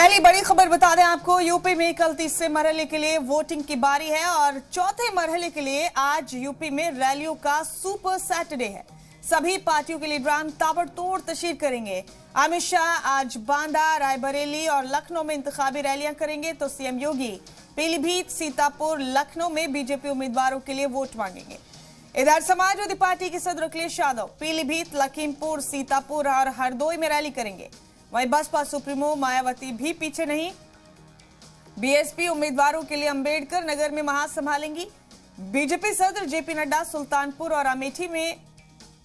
पहली बड़ी खबर बता दें आपको, यूपी में कल तीसरे मरहले के लिए वोटिंग की बारी है और चौथे मरहले के लिए आज यूपी में रैलियों का सुपर सैटरडे है। सभी पार्टियों के लीडरान ताबड़तोड़ तशरीफ करेंगे। अमित शाह आज बांदा, रायबरेली और लखनऊ में इंतखाबी रैलियां करेंगे तो सीएम योगी पीलीभीत, सीतापुर, लखनऊ में बीजेपी उम्मीदवारों के लिए वोट मांगेंगे। इधर समाजवादी पार्टी के सदर अखिलेश यादव पीलीभीत, लखीमपुर, सीतापुर और हरदोई में रैली करेंगे। वहीं बसपा सुप्रीमो मायावती भी पीछे नहीं। बीएसपी उम्मीदवारों के लिए अंबेडकर नगर में महाज संभालेंगी। बीजेपी सदर जेपी नड्डा सुल्तानपुर और अमेठी में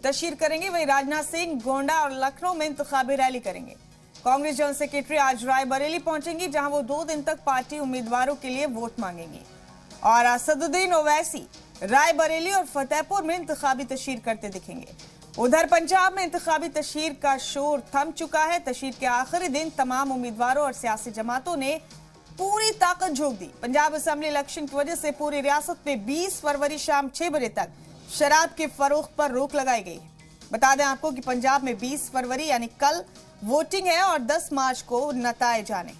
तशरीफ करेंगे। वहीं राजनाथ सिंह गोंडा और लखनऊ में इंतखाबी रैली करेंगे। कांग्रेस जनरल सेक्रेटरी आज रायबरेली पहुंचेंगी, जहां वो 2 दिन तक पार्टी उम्मीदवारों के लिए वोट मांगेंगी। और असदुद्दीन ओवैसी रायबरेली और फतेहपुर में इंतखाबी तशरीफ करते दिखेंगे। उधर पंजाब में इंतखाबी तशरीर का शोर थम चुका है। तशरीर के आखिरी दिन तमाम उम्मीदवारों और सियासी जमातों ने पूरी ताकत झोंक दी। पंजाब असेंबली इलेक्शन की वजह से पूरी रियासत में 20 फरवरी शाम 6 बजे तक शराब के फरोख्त पर रोक लगाई गई। बता दें आपको कि पंजाब में 20 फरवरी यानी कल वोटिंग है और 10 मार्च को नताए जाने।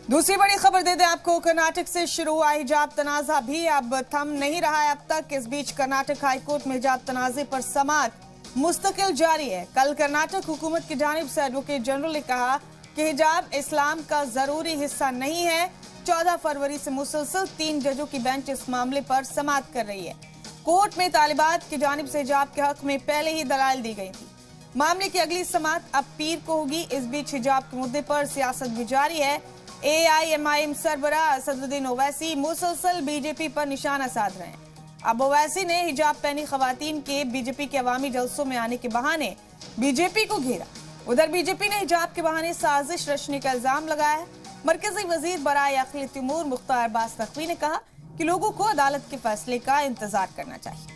दूसरी बड़ी खबर दे दें आपको, कर्नाटक से शुरू हुआ हिजाब तनाजा भी अब थम नहीं रहा है अब तक। इस बीच कर्नाटक हाईकोर्ट में हिजाब तनाजे पर समाअत मुस्तकिल जारी है। कल कर्नाटक हुकूमत की जानिब से एडवोकेट जनरल ने कहा कि हिजाब इस्लाम का जरूरी हिस्सा नहीं है। 14 फरवरी से मुसलसल 3 जजों की बेंच इस मामले पर समाअत कर रही है। कोर्ट में तालिबात की जानिब से हिजाब के हक में पहले ही दलाइल दी गई थी। मामले की अगली समाअत अब पीर को होगी। इस बीच हिजाब के मुद्दे पर सियासत भी जारी है। AIMIM सरबराह असदुद्दीन ओवैसी मुसलसल बीजेपी पर निशाना साध रहे हैं। अब ओवैसी ने हिजाब पहनी खवातीन के बीजेपी के अवामी जलसों में आने के बहाने बीजेपी को घेरा। उधर बीजेपी ने हिजाब के बहाने साजिश रचने का इल्जाम लगाया है। मरकजी वजीर बराए अक़लियती उमूर मुख्तार अब्बास नकवी ने कहा कि लोगों को अदालत के फैसले का इंतजार करना चाहिए।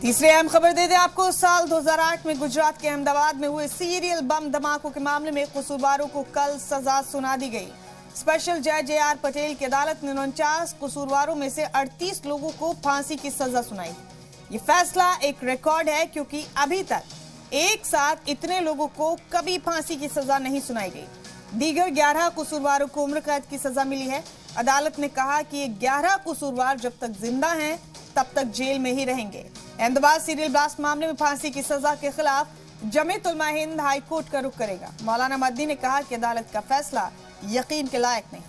तीसरी अहम खबर दे दें आपको, साल 2008 में गुजरात के अहमदाबाद में हुए सीरियल बम धमाकों के मामले में कसूरवारों को कल सजा सुना दी गई। स्पेशल जज JR पटेल की अदालत ने 49 कसूरवारों में से 38 लोगों को फांसी की सजा सुनाई। ये फैसला एक रिकॉर्ड है क्योंकि अभी तक एक साथ इतने लोगों को कभी फांसी की सजा नहीं सुनाई गई। दीगर 11 कसूरवारों को उम्र कैद की सजा मिली है। अदालत ने कहा कि ये 11 कसूरवार जब तक जिंदा हैं तब तक जेल में ही रहेंगे। अहमदाबाद सीरियल ब्लास्ट मामले में फांसी की सजा के खिलाफ जमीयत उलमा हिंद हाई कोर्ट का रुख करेगा। मौलाना मदनी ने कहा कि अदालत का फैसला यकीन के लायक नहीं।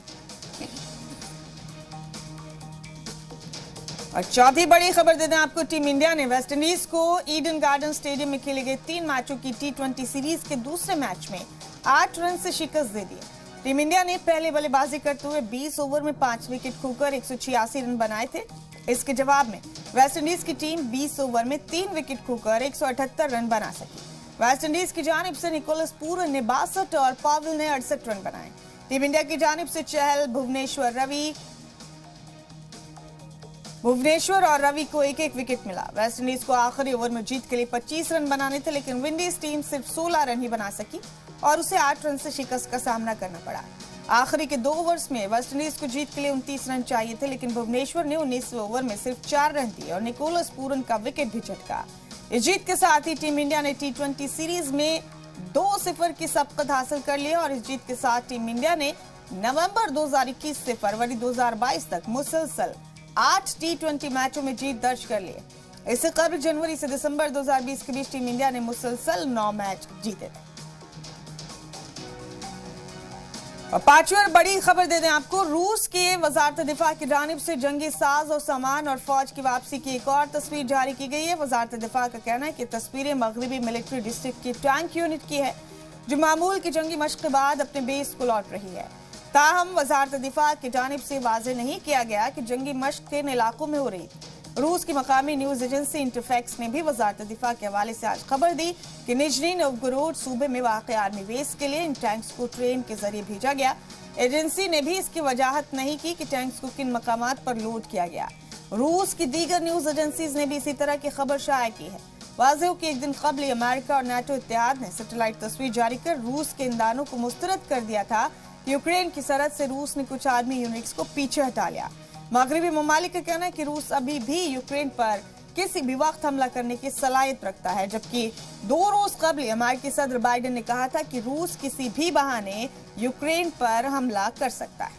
और चौथी बड़ी खबर दे दें आपको, टीम इंडिया ने वेस्टइंडीज को ईडन गार्डन स्टेडियम में खेले गए 3 मैचों की T20 सीरीज के दूसरे मैच में 8 रन से शिकस्त दे दी। टीम इंडिया ने पहले बल्लेबाजी करते हुए 20 ओवर में 5 विकेट खोकर 186 रन बनाए थे। इसके जवाब में वेस्टइंडीज की टीम 20 ओवर में 3 विकेट खोकर 178 रन बना सकी। वेस्टइंडीज की जानिब से निकोलस पूरन ने 62 और पावेल ने 68 रन बनाए। टीम इंडिया की जानिब से चहल, भुवनेश्वर और रवि को एक एक विकेट मिला। वेस्टइंडीज को आखिरी ओवर में जीत के लिए 25 रन बनाने थे, लेकिन विंडीज टीम सिर्फ 16 रन ही बना सकी और उसे 8 रन से शिकस्त का सामना करना पड़ा। आखिरी के 2 ओवर्स में वेस्टइंडीज को जीत के लिए 29 रन चाहिए थे, लेकिन भुवनेश्वर ने 19वें ओवर में सिर्फ 4 रन दिए और निकोलस पूरन का विकेट भी झटका। इस जीत के साथ ही टीम इंडिया ने T20 सीरीज में 2-0 की सबकत हासिल कर ली और इस जीत के साथ टीम इंडिया ने नवंबर 2021 से फरवरी 2022 तक मुसलसल 8 T20 मैचों में जीत दर्ज कर ली। इससे कबल जनवरी से दिसंबर 2020 के बीच टीम इंडिया ने मुसलसल 9 मैच जीते थे। और पांचवी और बड़ी खबर दे दें आपको, रूस के वजारत दिफा की जानिब से जंगी साज और सामान और फौज की वापसी की एक और तस्वीर जारी की गई है। वजारत दिफा का कहना है कि तस्वीरें मगरबी मिलिट्री डिस्ट्रिक्ट की टैंक यूनिट की है, जो मामूल की जंगी मश्क के बाद अपने बेस को लौट रही है। ताहम वजारत दिफा की जानिब से वाजे नहीं किया गया कि जंगी मश्क किन इलाकों में हो रही थी। रूस की मकामी न्यूज एजेंसी इंटरफैक्स ने भी वजारत दिफा के हवाले से आज खबर दी कि निजनी नवगोरोड सूबे में वाक़ आर्मी बेस के लिए इन टैंक्स को ट्रेन के जरिए भेजा गया। एजेंसी ने भी इसकी वजाहत नहीं की कि टैंक्स को किन मकामात पर लोड किया गया। रूस की दीगर न्यूज एजेंसीज ने भी इसी तरह की खबर शाया की है। वाज़ेह हो कि एक दिन कबल अमेरिका और नाटो इत्तेहाद ने सैटेलाइट तस्वीर जारी कर रूस के इंदानों को मुस्तरद कर दिया था। यूक्रेन की सरहद से रूस ने कुछ आर्मी यूनिट्स को पीछे हटा लिया। मगरबी ममालिक का कहना है कि रूस अभी भी यूक्रेन पर किसी भी वक्त हमला करने की सलाहियत रखता है। जबकि 2 रोज कबल अमेरिकी सदर बाइडेन ने कहा था कि रूस किसी भी बहाने यूक्रेन पर हमला कर सकता है।